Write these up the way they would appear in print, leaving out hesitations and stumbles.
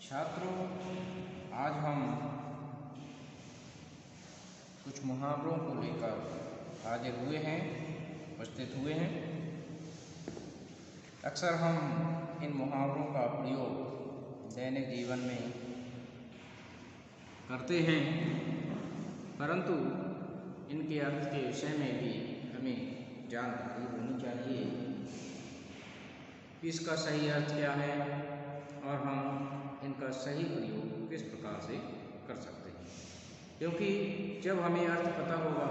छात्रों, आज हम कुछ मुहावरों को लेकर हाजिर हुए हैं, उपस्थित हुए हैं। अक्सर हम इन मुहावरों का प्रयोग दैनिक जीवन में करते हैं, परंतु इनके अर्थ के विषय में भी हमें जानकारी होनी चाहिए कि इसका सही अर्थ क्या है और हम इनका सही प्रयोग किस प्रकार से कर सकते हैं। क्योंकि जब हमें अर्थ पता होगा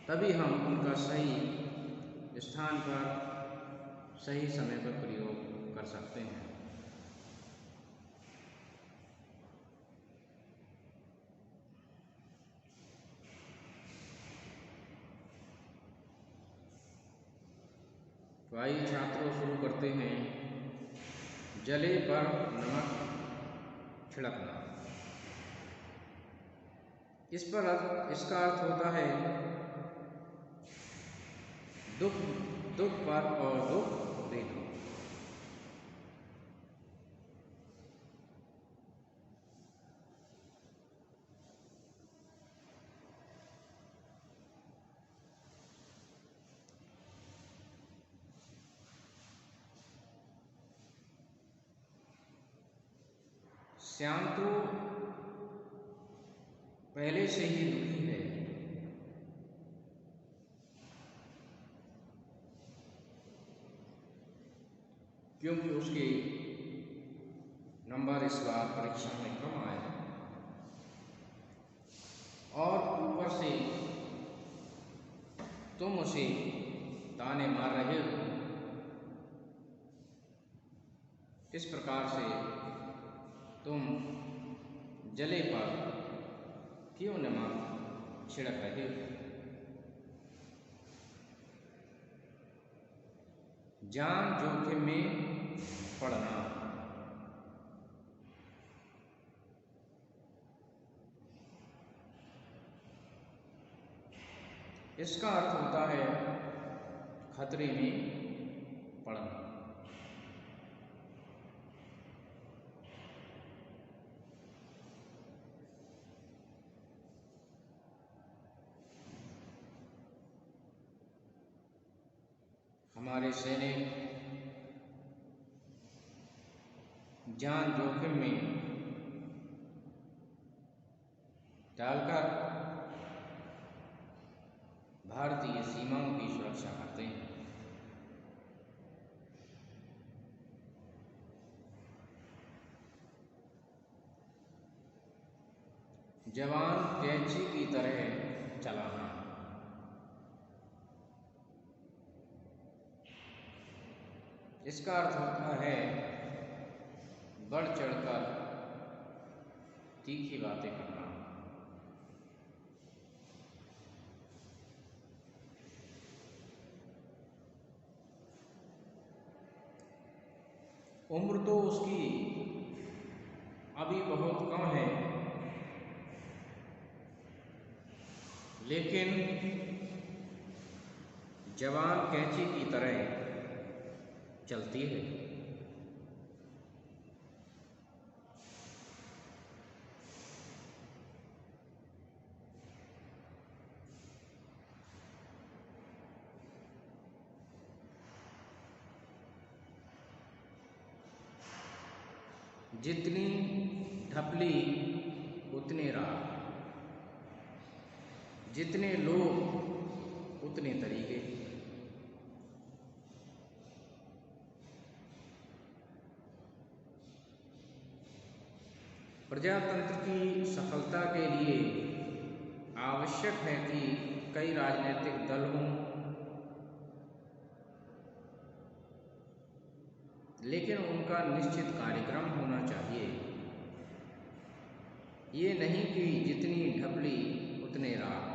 तभी हम उनका सही स्थान पर सही समय पर प्रयोग कर सकते हैं। तो आइए छात्रों, शुरू करते हैं। जले पर नमक छिड़कना। इसका अर्थ होता है दुख पर और दुख दे दो। श्याम तो पहले से ही दुखी है, क्योंकि उसके नंबर इस बार परीक्षा में कम आए और ऊपर से तुम उसे ताने मार रहे हो। इस प्रकार से तुम जले पर क्यों नमक छिड़क रहे हो। जान जोखिम में पड़ना। इसका अर्थ होता है खतरे में पड़ना। हमारे सैनिक जान जोखिम में डालकर भारतीय सीमाओं की सुरक्षा करते हैं। जवान कैंची की तरह चलाना। इसका अर्थ होता है बढ़ चढ़कर तीखी बातें करना। उम्र तो उसकी अभी बहुत कम है, लेकिन जवान कैंची की तरह चलती है। जितनी ढपली उतने राग, जितने लोग उतने तरीके। प्रजातंत्र की सफलता के लिए आवश्यक है कि कई राजनीतिक दल हों, लेकिन उनका निश्चित कार्यक्रम होना चाहिए। ये नहीं कि जितनी ढपली उतने राग।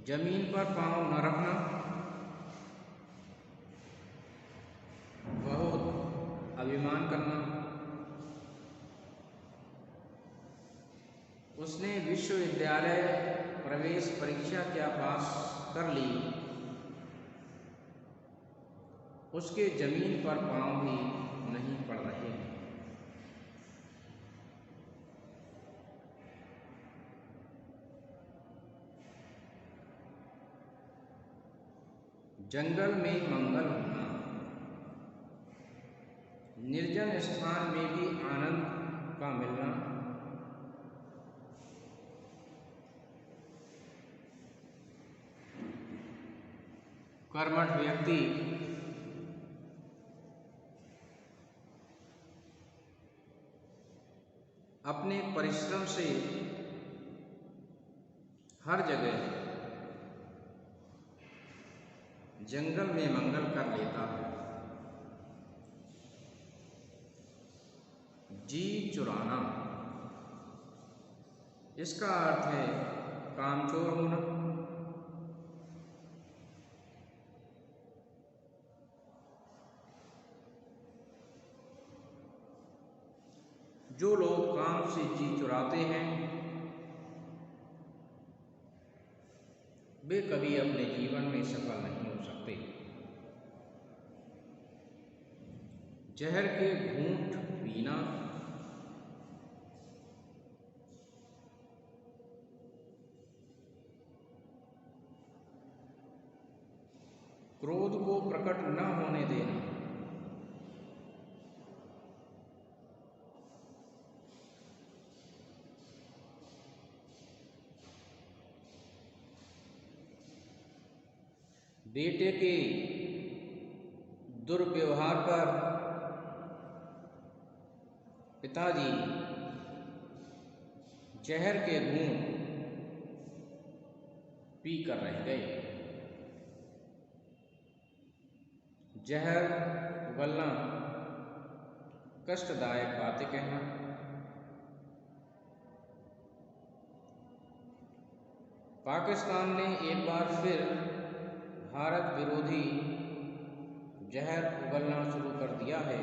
जमीन पर पांव न रखना। बहुत अभिमान करना। उसने विश्वविद्यालय प्रवेश परीक्षा क्या पास कर ली, उसके जमीन पर पांव भी नहीं पड़ रहे हैं। जंगल में मंगल होना, निर्जन स्थान में भी आनंद का मिलना, कर्मठ व्यक्ति अपने परिश्रम से हर जगह जंगल में मंगल कर लेता है। जी चुराना, इसका अर्थ है कामचोर होना। जो लोग काम से जी चुराते हैं वे कभी अपने जीवन में सफल नहीं हो सकते। जहर के घूंट पीना, क्रोध को प्रकट न होने देना, बेटे के दुर्व्यवहार पर पिताजी जहर के घूंट पी कर रह गए। जहर उगलना, कष्टदायक बातें कहना, पाकिस्तान ने एक बार फिर भारत विरोधी जहर उगलना शुरू कर दिया है।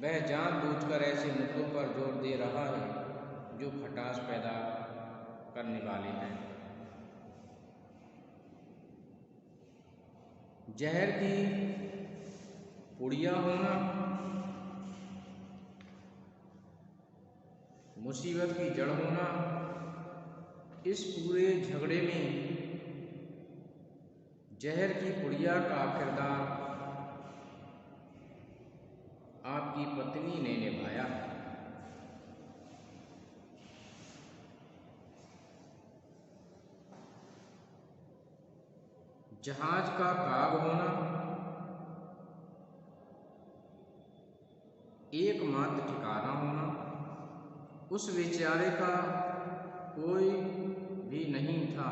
वह जानबूझकर ऐसे मुद्दों पर जोर दे रहा है जो खटास पैदा करने वाले हैं। जहर की पुड़िया होना, मुसीबत की जड़ होना, इस पूरे झगड़े में जहर की पुड़िया का किरदार आपकी पत्नी ने निभाया। जहाज का काग होना, एकमात्र ठिकाना होना, उस बेचारे का कोई भी नहीं था,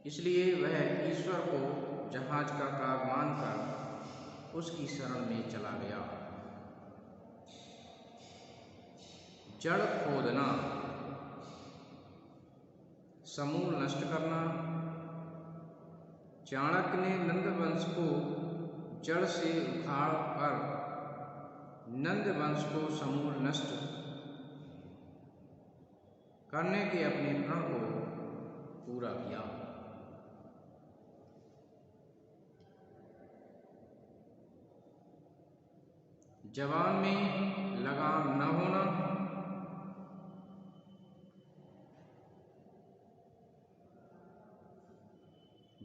इसलिए वह ईश्वर को जहाज का काग मानकर उसकी शरण में चला गया। जड़ खोदना, समूल नष्ट करना, चाणक्य ने नंद वंश को जड़ से उखाड़ कर नंद वंश को समूल नष्ट करने के अपने प्रण को पूरा किया। जवान में लगाम न होना,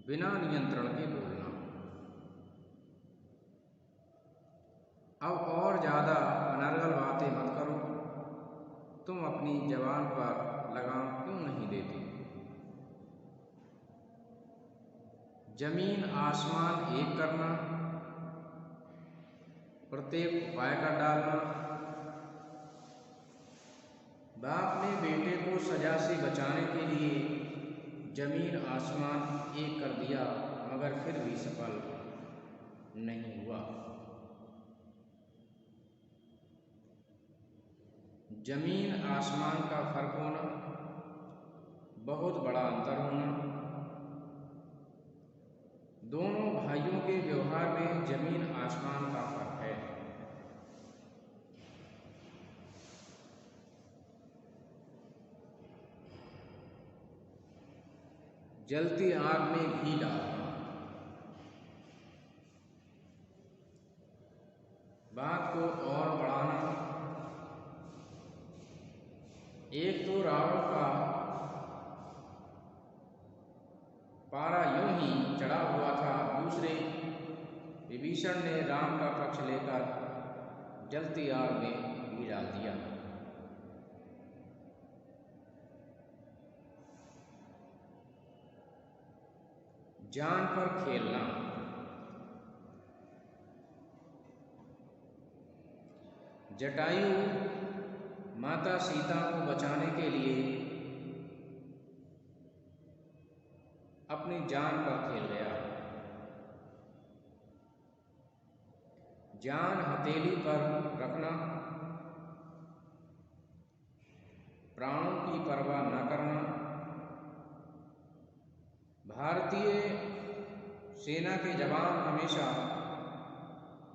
बिना नियंत्रण के बोलना। अब और ज्यादा अनर्गल बातें मत करो, तुम अपनी जबान पर लगाम क्यों नहीं देते? जमीन आसमान एक करना, प्रत्येक उपाय कर डालना। बाप ने बेटे को सजा से बचाने के लिए जमीन आसमान एक कर दिया, मगर फिर भी सफल नहीं हुआ। जमीन आसमान का फर्क होना, बहुत बड़ा अंतर होना। दोनों भाइयों के व्यवहार में जमीन आसमान का फर्क है। जलती आग में घी डालना। बात को और बढ़ाना। एक तो रावण का पारा यूं ही चढ़ा हुआ था, दूसरे विभीषण ने राम का पक्ष लेकर जलती आग में घी डाल दिया। जान पर खेलना। जटायु माता सीता को बचाने के लिए अपनी जान पर खेल गया। जान हथेली पर रखना, प्राणों की परवाह न करना। भारतीय सेना के जवान हमेशा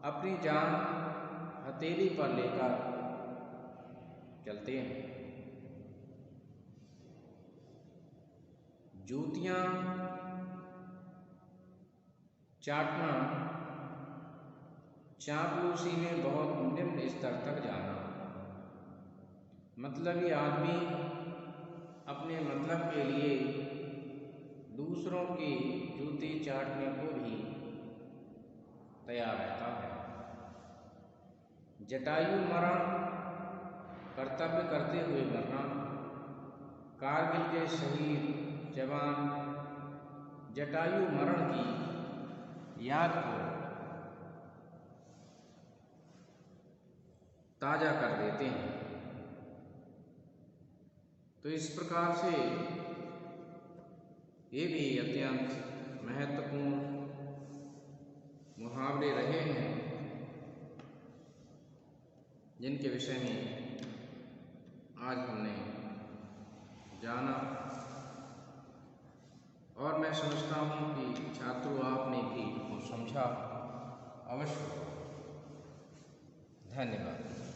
अपनी जान हथेली पर लेकर चलते हैं। जूतियां चाटना, चापलूसी में बहुत निम्न स्तर तक जाना। मतलबी आदमी अपने मतलब के लिए दूसरों के जूते चाटने को भी तैयार रहता है। जटायु मरण, कर्तव्य करते हुए मरना। कारगिल के शहीद जवान जटायु मरण की याद को ताजा कर देते हैं। तो इस प्रकार से ये भी अत्यंत महत्वपूर्ण मुहावरे रहे हैं, जिनके विषय में आज हमने जाना। और मैं समझता हूँ कि छात्रों आपने भी इनको समझा अवश्य। धन्यवाद।